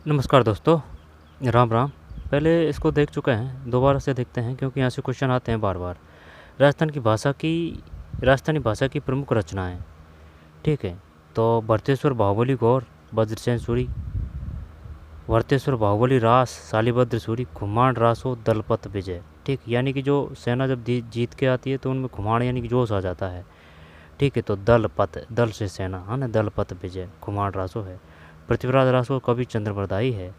नमस्कार दोस्तों, राम राम। पहले इसको देख चुके हैं, दोबारा से देखते हैं क्योंकि यहाँ से क्वेश्चन आते हैं बार बार। राजस्थानी भाषा की प्रमुख रचनाएं। ठीक है, तो भरतेश्वर बाहुबली गौर, वज्रसेन सूरी, भरतेश्वर बाहुबली रास, शालिभद्र सूरी, खुमान रासो, दलपत विजय। ठीक, यानी कि जो सेना जब जीत के आती है तो उनमें खुमाण यानी कि जोश आ जाता है। ठीक है, तो दलपत, दल से सेना, हाँ ना, दलपत विजय, खुमान रासो है। पृथ्वीराज रासो कवि चंद्रप्रदायी है।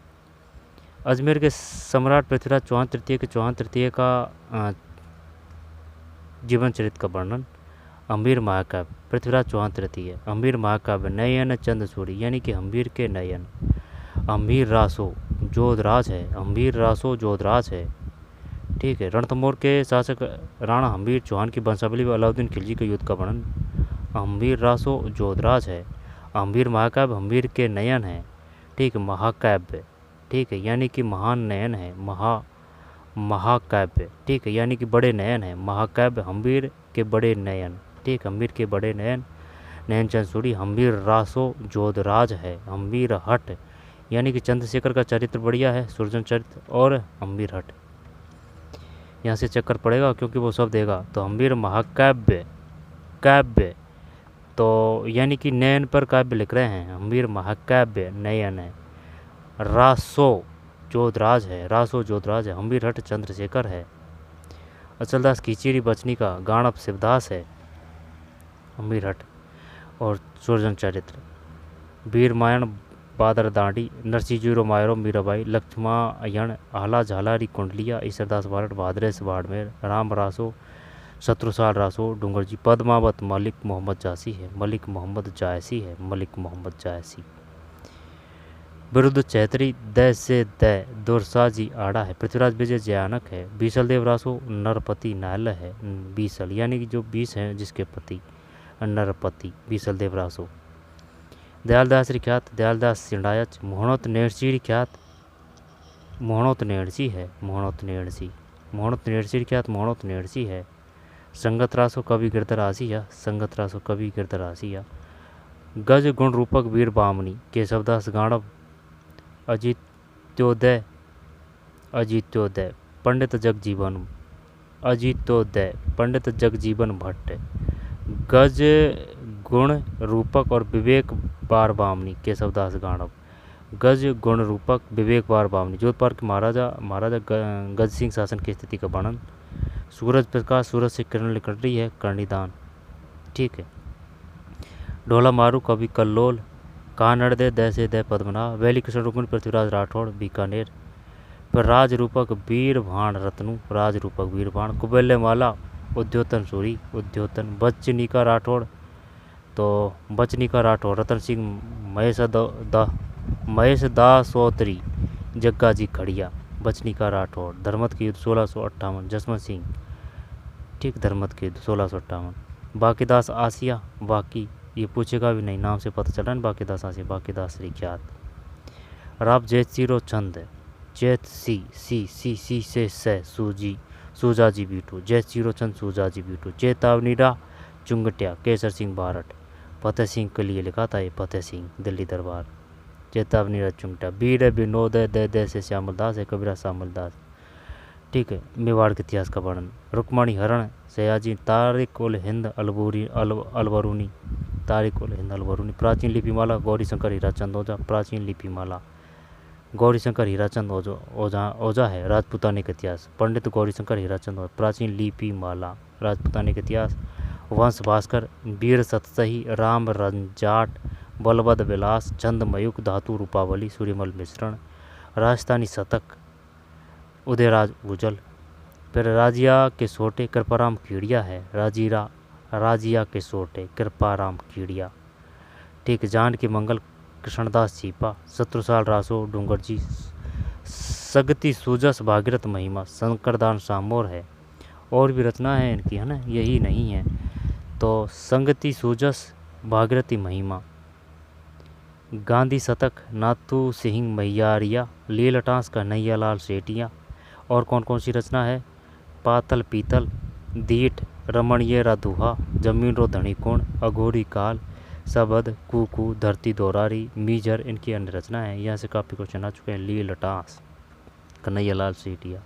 अजमेर के सम्राट पृथ्वीराज चौहान तृतीय के चौहान तृतीय का जीवन चरित्र का वर्णन। हम्बीर महाकाव्य, पृथ्वीराज चौहान तृतीय। हम्बीर महाकाव्य, नयन चंद सूरी, यानी कि हम्बीर के नयन। हम्बीर रासो जोधराज है, हम्बीर रासो जोधराज है। ठीक है, रणथंभौर के शासक राणा हम्बीर चौहान की वंशावली व अलाउद्दीन खिलजी के युद्ध का वर्णन। हम्बीर रासो जोधराज है। हम्बीर महाकाव्य हम्बीर के नयन है। ठीक, महाकाव्य, ठीक है, यानी कि महान नयन है। महाकाव्य, ठीक है, यानी कि बड़े नयन है। महाकाव्य हम्बीर के बड़े नयन। ठीक, हम्बीर के बड़े नयन, नयनचंद सूरी। हम्बीर रासो जोधराज है। हम्बीर हट, यानी कि चंद्रशेखर का चरित्र बढ़िया है, सुरजन चरित्र। और हम्बीर हट, यहाँ से चक्कर पड़ेगा क्योंकि वो सब देगा। तो हम्बीर महाकाव्य, काव्य, तो यानी कि नयन पर काव्य लिख रहे हैं। हम्बीर महाकाव्य नयन है। रासो जोधराज है, रासो जोधराज है। हम्बीर हट चंद्रशेखर है। अचलदास खींचीरी बचनी का गाणप शिवदास है। हम्बीर हट। और सुरजन चरित्र, वीर मायण बादर दांडी, नरसिंह जीरो मायरो मीराबाई, लक्ष्मायण आला झालारी कुंडलिया, ईश्वरदास बारट भादरेस बाड़मेर, राम रासो, शत्रुसाल रासो, डूंगरजी। पद्मावत मलिक मोहम्मद जासी है, मलिक मोहम्मद जायसी है, मलिक मोहम्मद जायसी। विरुद्ध चैतरी, द से द, दुरसाजी आड़ा है। पृथ्वीराज विजय जयानक है। बीसल देव रासो नरपति नायल है। बीसल यानी कि जो 20 हैं जिसके पति, नरपति, बीसल देव रासो। दयालदास ख्यात, दयालदास सिंडायच। मोहनोत नेड़सी ख्यात, मोहनोत नेड़सी है, मोहनोत नेड़सी। मोहनोत नेड़सी ख्यात, मोहनोत नेड़सी है। संगत रासो कवि गिरधर आसिया, संगत रासो कवि गिरधर आसिया। गज गुण रूपक वीर बामनी, केशवदास गाणव। अजित्योदय, अजित्योदय, पंडित जगजीवन, अजित्योदय, पंडित जगजीवन भट्ट। गज गुण रूपक और विवेक बार बामनी, केशवदास गाणव। गज गुण रूपक विवेक बार बामनी, जोधपुर के महाराजा गज सिंह शासन की स्थिति का वर्णन। सूरज प्रकाश, सूरज से किरण निकल रही है, कर्णिदान। ठीक है, ढोला मारू कवि कल्लोल, कानड़ दे दैसे दे पद्मनाभ, वैली कृष्ण रुक्मिणी पृथ्वीराज राठौड़, बीकानेर। फिर राज रूपक वीर भाण रत्नु, राज रूपक वीर भाण। कुबेल्य माला, उद्योतन सूरी, उद्योतन। बचनिका राठौड़, तो बचनिका राठौड़, रतन सिंह महेश दासोत्री, जग्गा जी खड़िया, बचनिका राठौड़। धर्मत के युद्ध 1658, जसवंत सिंह। ठीक, धर्मत के युद्ध 1658। बाकीदास आसिया, बाकी ये पूछेगा भी नहीं, नाम से पता चला ना, बाकीदास आसिया, बाकीदास ख्यात। राब जैत सीरो छंद, जैत सी सी सी सी से सूजी, सूजाजी बीटू, जैत सीरो छंद सूजाजी बीटू। चेतावनीरा चुंगटिया, केसर सिंह बारट। फतेह सिंह के लिए लिखा था ये, फतेह सिंह, दिल्ली दरबार। चेतावनी चुंगटा। वीर विनोद दे से श्यामलदास है, कबीरा श्यामलदास। ठीक है, मेवाड़ के इतिहास का वर्णन। रुक्मणी हरण, सयाजी। तारिक उल हिंद अलवरूनी, तारिक उल हिंद अलवरूनी। प्राचीन लिपिमाला, गौरीशंकर हीराचंद ओझा, प्राचीन लिपिमाला। गौरीशंकर हीराचंद ओझा है, राजपूतानी का इतिहास। पंडित गौरीशंकर हीराचंद ओझा, प्राचीन लिपिमाला, राजपूतानी का इतिहास। वंश भास्कर, वीर सतसही, राम रंजाट, बलवद विलास, छंदमयुक, धातु रूपावली, सूर्यमल मिश्रण। राजस्थानी शतक, उदयराज उजल। फिर राजिया के सोटे, कृपाराम कीड़िया है, राजिया के सोटे, कृपाराम कीड़िया। ठीक, जान के मंगल, कृष्णदास चीपा। शत्रुसाल रासो, डूंगरजी। सगति सूजस, भागीरथ महिमा, शंकरदान सामोर है। और भी रचना है इनकी, है ना, यही नहीं है। तो संगति सूजस, भागीरथी महिमा। गांधी शतक, नाथू सिंह मैयारिया। लीलटांस का नैयालाल सेठिया। और कौन कौन सी रचना है? पातल पीतल, दीठ, रमणीय राधुहा, जमीन रो धनी कोण, अघोरी काल, सबद, कूकू, धरती दोरारी, मीजर इनकी अन्य रचना है। यहाँ से काफ़ी क्वेश्चन आ चुके हैं। लील टांस, कन्हैया लाल सीटिया।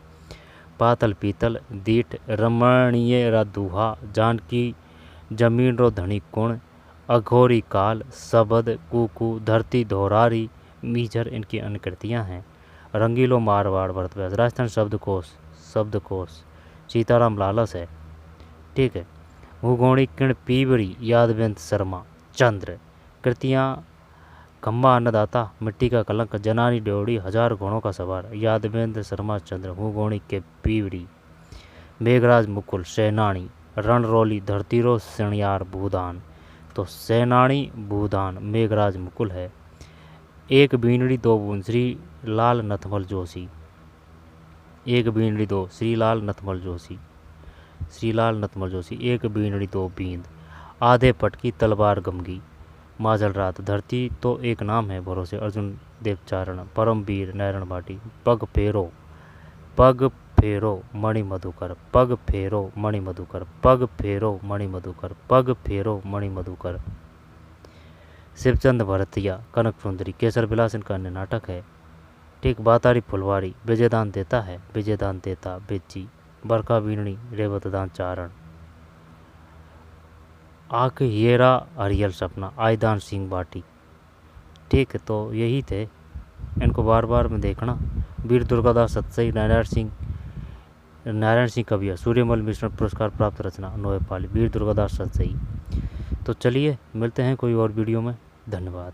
पातल पीतल, दीठ, रमणीय रा दूहा, जानकी जमीन रो धनी कुण, अघोरी काल, सबद, कूकू, धरती दोरारी, मीजर इनकी अन्य कृतियाँ हैं। रंगीलो मारवाड़ भरतव्यास, राजस्थान शब्दकोश सीताराम लालस है। ठीक है। भूगोणी किण पीवरी, यादवेंद्र शर्मा चंद्र। कृतियाँ खम्बा अन्नदाता, मिट्टी का कलंक, जनानी ड्योढ़ी, हजार घोड़ों का सवार, यादवेंद्र शर्मा चंद्र। भूगोणी के पीवरी। मेघराज मुकुल, सेनानी, रणरोली, धरतीरो सणियार, भूदान। तो सेनानी भूदान मेघराज मुकुल है। एक बीनड़ी दो बूंद, श्री लाल नथमल जोशी। एक बीनड़ी दो, श्रीलाल नथमल जोशी। श्रीलाल नथमल जोशी। एक बीनड़ी दो बींद, आधे पटकी तलवार गमगी, माजल रात। धरती तो एक नाम है, भरोसे अर्जुन देवचारण। परमवीर नारायण भाटी। पग फेरो मणि मधुकर, पग फेरो मणि मधुकर, पग फेरो मणि मधुकर, पग फेरो मणि मधुकर। शिवचंद भरतिया, कनक सुंदरी, केसर विलास इनका अन्य नाटक है। ठीक। बातारी फुलवाड़ी, विजयदान देता है, विजयदान देता बेची। बरखा बीननी, रेवतदान चारण। आँख येरा हरियल सपना, आयदान सिंह बाटी। ठीक है। तो यही थे, इनको बार बार में देखना। वीर दुर्गादास सतसई, नारायण सिंह कविया, सूर्यमल मिश्र पुरस्कार प्राप्त रचना, नोएपाली। वीर दुर्गादास सतसई। तो चलिए मिलते हैं कोई और वीडियो में। धन्यवाद।